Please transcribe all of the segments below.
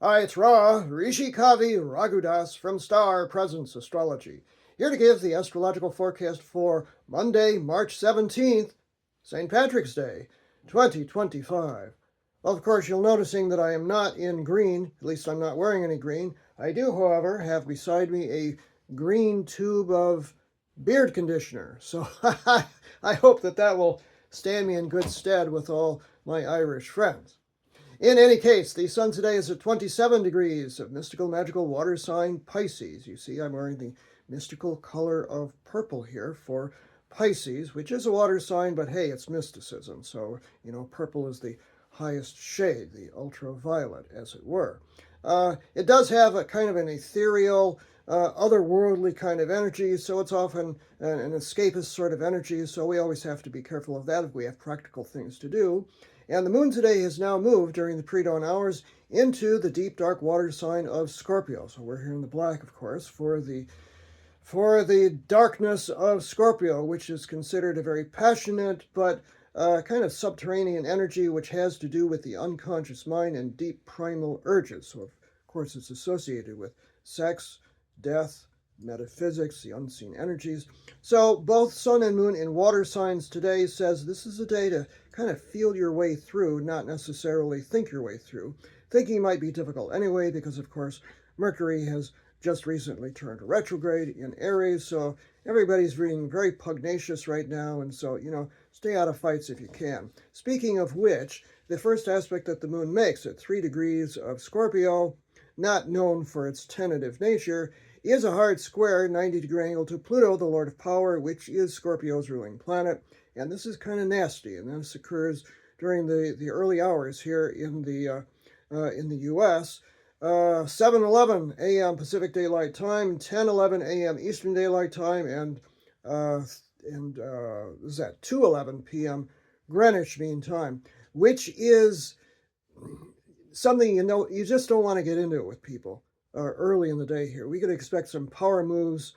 Hi, it's Ra, Rishi Kavi Raghudas from Star Presence Astrology, here to give the astrological forecast for Monday, March 17th, St. Patrick's Day, 2025. Well, of course, you're noticing that I am not in green, at least I'm not wearing any green. I do, however, have beside me a green tube of beard conditioner, so I hope that will stand me in good stead with all my Irish friends. In any case, the sun today is at 27 degrees of mystical, magical water sign Pisces. You see, I'm wearing the mystical color of purple here for Pisces, which is a water sign, but hey, it's mysticism. So, purple is the highest shade, the ultraviolet, as it were. It does have a kind of an ethereal, otherworldly kind of energy, so it's often an escapist sort of energy, so we always have to be careful of that if we have practical things to do. And the moon today has now moved during the pre-dawn hours into the deep dark water sign of Scorpio. So we're here in the black, of course, for the darkness of Scorpio, which is considered a very passionate but kind of subterranean energy, which has to do with the unconscious mind and deep primal urges. So, of course, it's associated with sex, death, metaphysics, the unseen energies. So both sun and moon in water signs today says this is a day to kind of feel your way through, not necessarily think your way through. Thinking might be difficult anyway because, of course, Mercury has just recently turned retrograde in Aries, so everybody's being very pugnacious right now, and so, stay out of fights if you can. Speaking of which, the first aspect that the moon makes at 3 degrees of Scorpio, not known for its tentative nature, is a hard square 90-degree angle to Pluto, the Lord of Power, which is Scorpio's ruling planet. And this is kind of nasty, and this occurs during the early hours here in the U.S. 7:11 a.m. Pacific Daylight Time, 10:11 a.m. Eastern Daylight Time, and is that 2:11 p.m. Greenwich Mean Time, which is something you just don't want to get into it with people early in the day here. We could expect some power moves,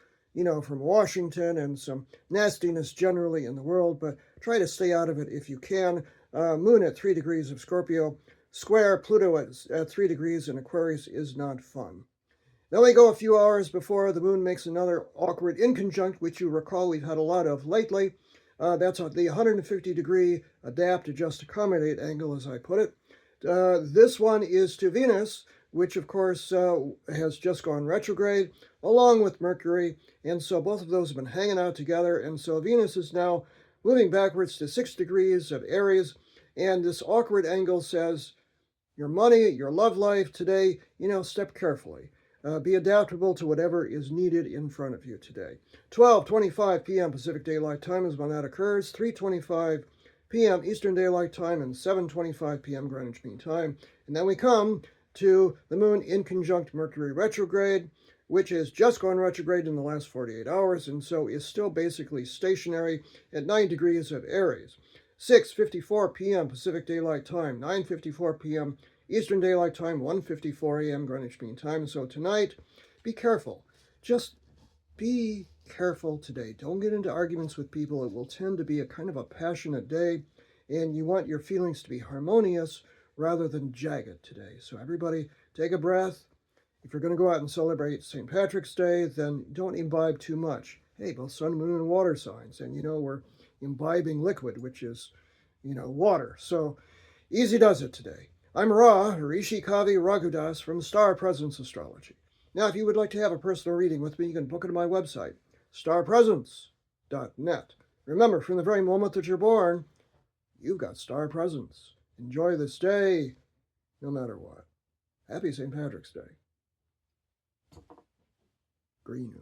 from Washington and some nastiness generally in the world, but try to stay out of it if you can. Moon at 3 degrees of Scorpio, square Pluto at 3 degrees in Aquarius is not fun. Then we go a few hours before the moon makes another awkward inconjunct, which you recall we've had a lot of lately. That's the 150-degree adapt, adjust, accommodate angle, as I put it. This one is to Venus, which of course has just gone retrograde, along with Mercury, and so both of those have been hanging out together, and so Venus is now moving backwards to 6 degrees of Aries, and this awkward angle says, your money, your love life today, step carefully. Be adaptable to whatever is needed in front of you today. 12:25 p.m. Pacific Daylight Time is when that occurs, 3:25 p.m. Eastern Daylight Time, and 7:25 p.m. Greenwich Mean Time. And then we come to the moon in conjunct Mercury retrograde, which has just gone retrograde in the last 48 hours, and so is still basically stationary at 9 degrees of Aries. 6:54 p.m. Pacific Daylight Time, 9:54 p.m. Eastern Daylight Time, 1:54 a.m. Greenwich Mean Time. So tonight, be careful. Just be careful today. Don't get into arguments with people. It will tend to be a kind of a passionate day, and you want your feelings to be harmonious rather than jagged today. So everybody, take a breath. If you're going to go out and celebrate St. Patrick's Day, then don't imbibe too much. Hey, both sun, moon, and water signs, and we're imbibing liquid, which is, water. So easy does it today. I'm Ra, Rishi Kavi Raghudas from Star Presence Astrology. Now, if you would like to have a personal reading with me, you can book it on my website, starpresence.net. Remember, from the very moment that you're born, you've got star presence. Enjoy this day, no matter what. Happy St. Patrick's Day. Green.